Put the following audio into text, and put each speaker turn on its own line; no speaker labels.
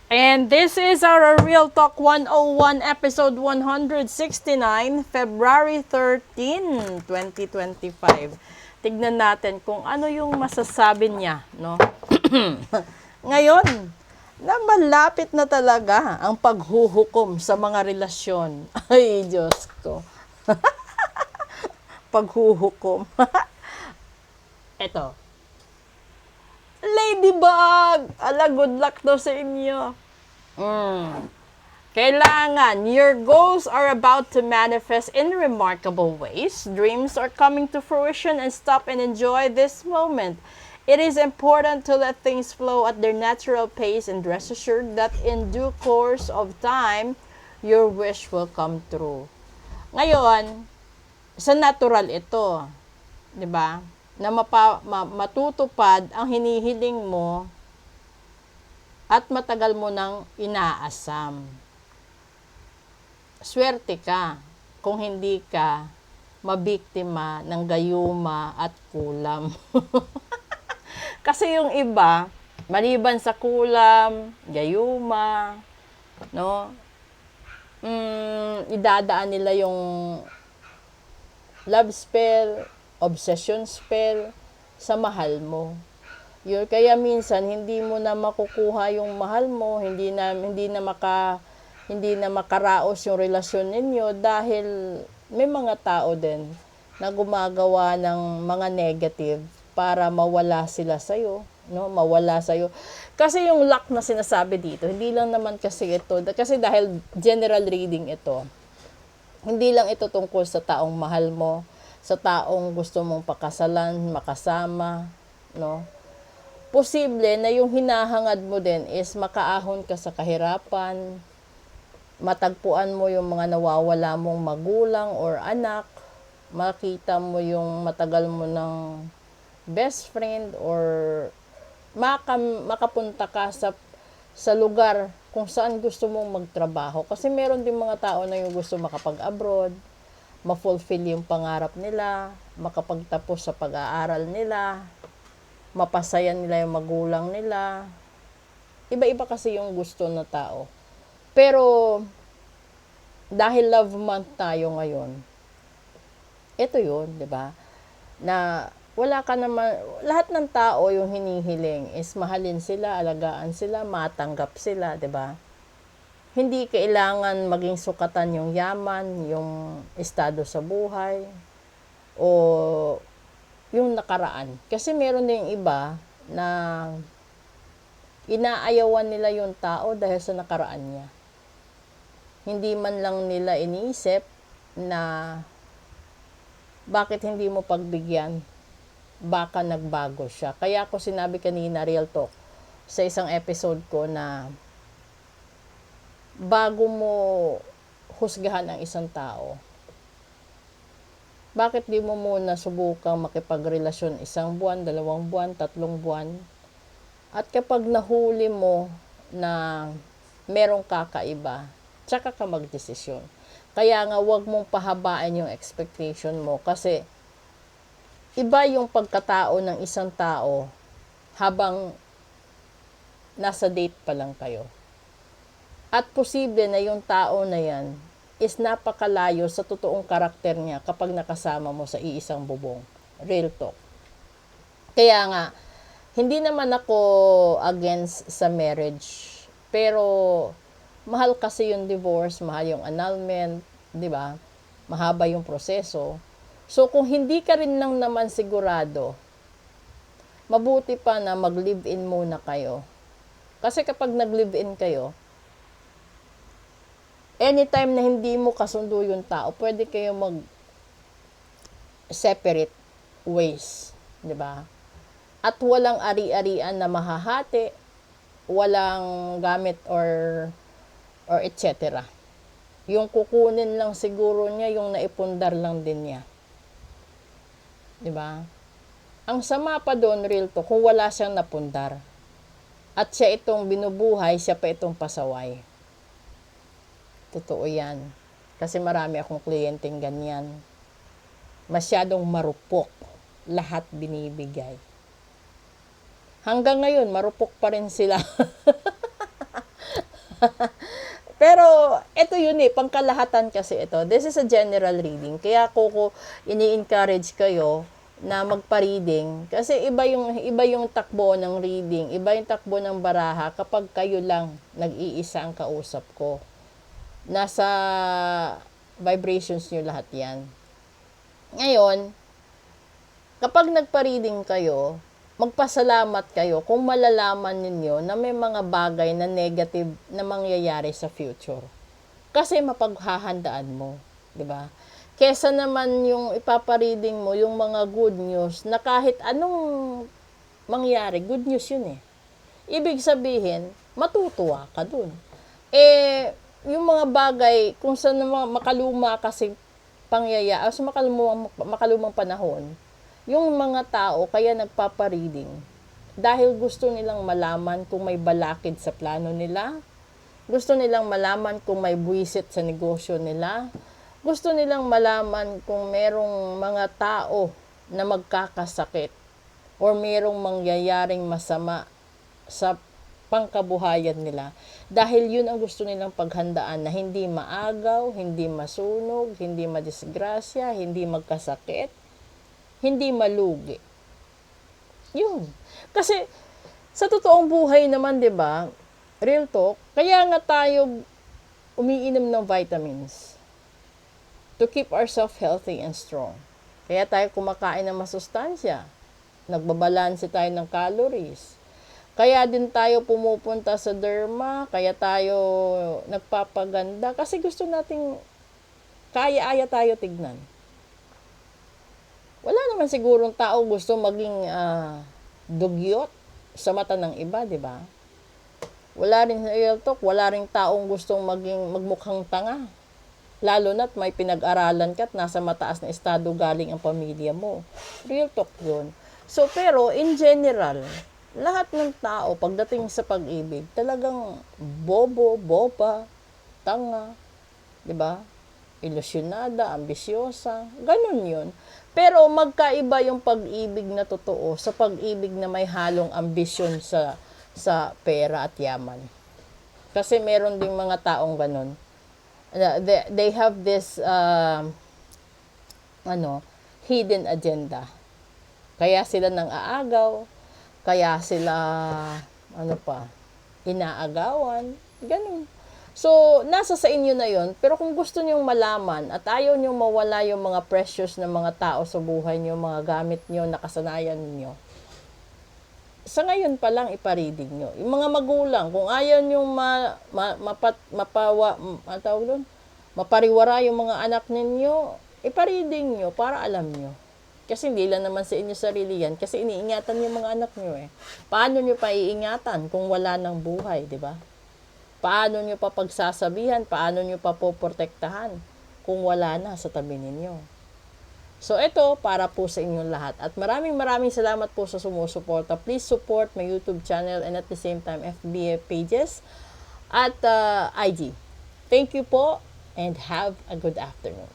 And this is our Real Talk 101, episode 169, February 13, 2025. Tignan natin kung ano yung masasabi niya, no? Ngayon, na malapit na talaga ang paghuhukom sa mga relasyon. Ay, Diyos ko. Paghuhukom. Eto. Ladybug! Ala, good luck daw sa inyo. Kailangan, your goals are about to manifest in remarkable ways. Dreams are coming to fruition, and stop and enjoy this moment. It is important to let things flow at their natural pace, and rest assured that in due course of time, your wish will come true. Ngayon, sa natural ito, 'di ba? Na matutupad ang hinihiling mo at matagal mo nang inaasam. Swerte ka kung hindi ka mabiktima ng gayuma at kulam. Kasi yung iba, maliban sa kulam, gayuma, no? Idadaan nila yung love spell, obsession spell sa mahal mo. Yun, kaya minsan hindi mo na makukuha yung mahal mo, hindi na makaraos yung relasyon ninyo dahil may mga tao din na gumagawa ng mga negative para mawala sila sa iyo, no? Mawala sa iyo. Kasi yung luck na sinasabi dito, hindi lang naman kasi ito, kasi dahil general reading ito. Hindi lang ito tungkol sa taong mahal mo, sa taong gusto mong pakasalan, makasama, no? Posible na yung hinahangad mo din is makaahon ka sa kahirapan, matagpuan mo yung mga nawawala mong magulang or anak, makita mo yung matagal mo ng best friend, or makapunta ka sa lugar kung saan gusto mong magtrabaho. Kasi meron din mga tao na yung gusto makapag-abroad, ma-fulfill yung pangarap nila, makapagtapos sa pag-aaral nila, mapasayan nila yung magulang nila. Iba-iba kasi yung gusto na tao. Pero, dahil love month tayo ngayon, ito yun, di ba? Na wala ka naman, lahat ng tao yung hinihiling is mahalin sila, alagaan sila, matanggap sila, di ba? Hindi kailangan maging sukatan yung yaman, yung estado sa buhay, o yung nakaraan. Kasi meron din iba na inaayawan nila yung tao dahil sa nakaraan niya. Hindi man lang nila iniisip na bakit hindi mo pagbigyan, baka nagbago siya. Kaya ako sinabi kanina, Real Talk, sa isang episode ko na bago mo husgahan ang isang tao, bakit di mo muna subukang makipagrelasyon 1 buwan, 2 buwan, 3 buwan? At kapag nahuli mo na merong kakaiba, tsaka ka magdesisyon. Kaya nga, wag mong pahabaan yung expectation mo kasi iba yung pagkatao ng isang tao habang nasa date pa lang kayo. At posible na yung tao na yan is napakalayo sa totoong karakter niya kapag nakasama mo sa iisang bubong. Real talk. Kaya nga, hindi naman ako against sa marriage. Pero, mahal kasi yung divorce, mahal yung annulment, di ba? Mahaba yung proseso. So, kung hindi ka rin lang naman sigurado, mabuti pa na mag-live-in muna kayo. Kasi kapag nag-live-in kayo, anytime na hindi mo kasundo yung tao, pwede kayo mag-separate ways, di ba? At walang ari-arian na mahahati, walang gamit or etc. Yung kukunin lang siguro niya, yung naipundar lang din niya. Di ba? Ang sama pa doon, Real to, kung wala siyang napundar. At siya itong binubuhay, siya pa itong pasaway. Totoo yan. Kasi marami akong kliyenteng ganyan. Masyadong marupok. Lahat binibigay. Hanggang ngayon, marupok pa rin sila. Pero, ito yun pangkalahatan kasi ito. This is a general reading. Kaya ko ini-encourage kayo na magpa-reading. Kasi iba yung takbo ng reading, iba yung takbo ng baraha kapag kayo lang nag-iisa ang kausap ko. Nasa vibrations nyo lahat yan. Ngayon, kapag nagpa-reading kayo, magpasalamat kayo kung malalaman ninyo na may mga bagay na negative na mangyayari sa future. Kasi mapaghahandaan mo, di ba? Kesa naman yung ipapareading mo, yung mga good news, na kahit anong mangyari, good news yun Ibig sabihin, matutuwa ka dun. Yung mga bagay, kung saan makaluma kasi pangyayari, sa makalumang panahon, yung mga tao kaya nagpapareading dahil gusto nilang malaman kung may balakid sa plano nila, gusto nilang malaman kung may buwisit sa negosyo nila, gusto nilang malaman kung merong mga tao na magkakasakit or merong mangyayaring masama sa pangkabuhayan nila. Dahil yun ang gusto nilang paghandaan, na hindi maagaw, hindi masunog, hindi madisgrasya, hindi magkasakit, hindi malugi. Yun. Kasi sa totoong buhay naman, 'di ba? Real talk, kaya nga tayo umiinom ng vitamins to keep ourselves healthy and strong. Kaya tayo kumakain ng masustansya. Nagbabalanse tayo ng calories. Kaya din tayo pumupunta sa derma, kaya tayo nagpapaganda kasi gusto nating kaya-aya tayo tignan. Wala naman sigurong tao gusto maging dugyot sa mata ng iba, di ba? Wala rin sa real talk, wala rin taong gustong magmukhang tanga. Lalo na't may pinag-aralan ka at nasa mataas na estado galing ang pamilya mo. Real talk yun. So, pero in general, lahat ng tao pagdating sa pag-ibig, talagang bobo, boba, tanga, di ba? Ilusyonada, ambisyosa, ganun yun. Pero magkaiba yung pag-ibig na totoo sa pag-ibig na may halong ambisyon sa pera at yaman. Kasi meron ding mga taong ganun. They have this hidden agenda. Kaya sila nang aagaw, kaya sila inaagawan, ganun. So, nasa sa inyo na yon. Pero kung gusto nyong malaman at ayaw nyong mawala yung mga precious na mga tao sa buhay nyo, mga gamit nyo, nakasanayan nyo, sa ngayon pa lang ipa-reading nyo. Yung mga magulang, kung ayaw nyong mapariwara yung mga anak ninyo, ipa-reading nyo para alam nyo. Kasi hindi lang naman sa inyo sarili yan, kasi iniingatan yung mga anak nyo Paano nyo pa iingatan kung wala ng buhay, di ba? Paano nyo pa pagsasabihan? Paano nyo pa poprotektahan kung wala na sa tabi ninyo? So, ito para po sa inyong lahat. At maraming salamat po sa sumusuporta. Please support my YouTube channel and at the same time FB pages at IG. Thank you po and have a good afternoon.